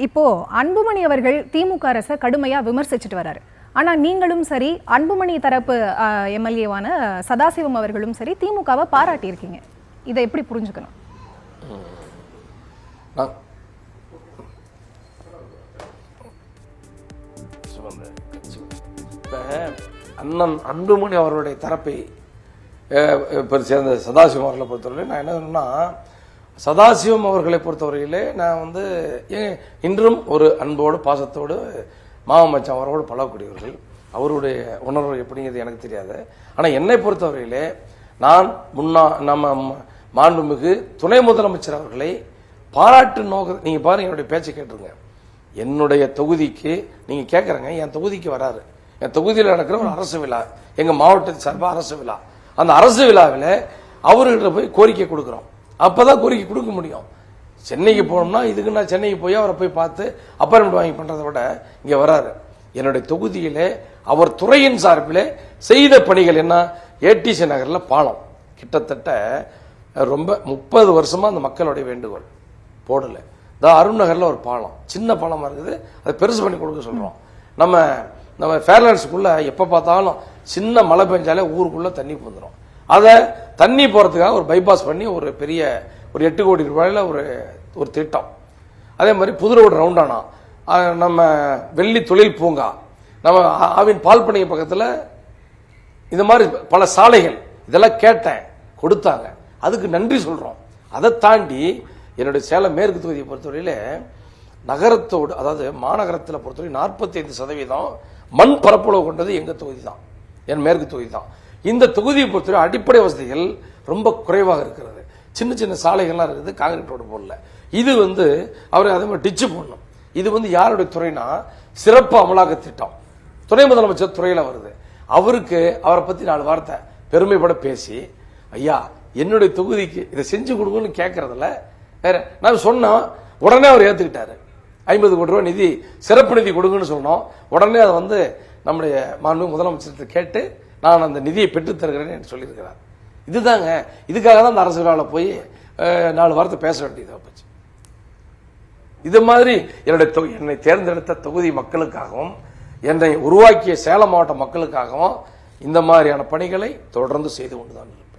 இப்போ அன்புமணி அவர்கள் திமுக அரசை கடுமையா விமர்சிச்சுட்டு வராரு. ஆனா நீங்களும் சரி, அன்புமணி தரப்பு எம்எல்ஏவான சதாசிவம் அவர்களும் சரி திமுகவை பாராட்டி இருக்கீங்க. இதை எப்படி புரிஞ்சுக்கணும்? அண்ணன் அன்புமணி அவர்களுடைய தரப்பை சேர்ந்த சதாசிவம் அவர்களை பொறுத்தவரை நான் என்ன சொன்னா, சதாசிவம் அவர்களை பொறுத்தவரையிலே நான் இன்றும் ஒரு அன்போடு பாசத்தோடு மாமச்சான் அவரோடு பழகக்கூடியவர்கள். அவருடைய உணர்வு எப்படிங்கிறது எனக்கு தெரியாது. ஆனால் என்னை பொறுத்தவரையிலே நான் நம்ம மாண்புமிகு துணை முதலமைச்சர் அவர்களை பாராட்டு நோக்க, நீங்க பாருங்க, என்னுடைய பேச்சை கேட்டுருங்க. என்னுடைய தொகுதிக்கு நீங்க கேட்கறங்க, என் தொகுதிக்கு வராரு. என் தொகுதியில் நடக்கிற ஒரு அரசு விழா, எங்க மாவட்டத்து சார்பாக அரசு விழா. அந்த அரசு விழாவில் அவர்கிட்ட போய் கோரிக்கை கொடுக்குறோம். அப்பதான் கோரிக்கை கொடுக்க முடியும். சென்னைக்கு போனோம்னா இதுக்கு நான் சென்னைக்கு போய் அவரை போய் பார்த்து அப்பாயின்மெண்ட் வாங்கி பண்றதை விட இங்க வராரு. என்னுடைய தொகுதியிலே அவர் துறையின் சார்பிலே செய்த பணிகள் என்ன? ஏடிசி நகர்ல பாலம் கிட்டத்தட்ட ரொம்ப 30 வருஷமா அந்த மக்களுடைய வேண்டுகோள் போடல. அருண் நகர்ல ஒரு பாலம், சின்ன பாலமா இருக்குது, அதை பெருசு பண்ணி கொடுக்க சொல்றோம். நம்ம ஃபேர்லாண்ட்ஸுக்குள்ள எப்ப பார்த்தாலும் சின்ன மழை பெஞ்சாலே ஊருக்குள்ள தண்ணி வந்துடும். அதை தண்ணி போறதுக்காக ஒரு பைபாஸ் பண்ணி ஒரு பெரிய ஒரு 8 கோடி ரூபாயில ஒரு திட்டம். அதே மாதிரி புது ரோடு ரவுண்டானா, நம்ம வெள்ளி தொழில் பூங்கா, நம்ம ஆவின் பால் பண்ணை பக்கத்தில், இது மாதிரி பல சாலைகள், இதெல்லாம் கேட்டேன், கொடுத்தாங்க. அதுக்கு நன்றி சொல்றோம். அதை தாண்டி என்னுடைய சேலம் மேற்கு தொகுதியை பொறுத்தவரையில நகரத்தோடு, அதாவது மாநகரத்தில் பொறுத்தவரை 45% மண் பரப்பளவு கொண்டது எங்க தொகுதி தான், என் மேற்கு தொகுதி தான். இந்த தொகுதியை பொறுத்தவரை அடிப்படை வசதிகள் ரொம்ப குறைவாக இருக்கிறது. சின்ன சின்ன சாலைகள்லாம் இருக்குது, காங்கிரீட் ரோடு போடல. இது அவர் அதே மாதிரி டிச்சு போடணும். இது யாருடைய துறைனா சிறப்பு அமலாக்க திட்டம், துணை முதலமைச்சர் துறையில வருது. அவரை பத்தி 4 வார்த்தை பெருமைப்பட பேசி, ஐயா என்னுடைய தொகுதிக்கு இதை செஞ்சு கொடுங்கன்னு கேட்கறதுல வேற நான் சொன்னோம். உடனே அவர் ஏத்துக்கிட்டாரு. 50 கோடி ரூபாய் நிதி, சிறப்பு நிதி கொடுங்கன்னு சொன்னோம். உடனே அதை நம்முடைய மாண்பு முதலமைச்சர் கேட்டு நான் அந்த நிதியை பெற்று தருகிறேன்னு சொல்லியிருக்கிறார். இதுதாங்க, இதுக்காக தான் அந்த அரசு விழாவில் போய் 4 வார்த்தை பேச வேண்டியதாக போச்சு. இது மாதிரி என்னை தேர்ந்தெடுத்த தொகுதி மக்களுக்காகவும் என்னை உருவாக்கிய சேலம் மாவட்ட மக்களுக்காகவும் இந்த மாதிரியான பணிகளை தொடர்ந்து செய்து கொண்டுதான் இருப்பேன்.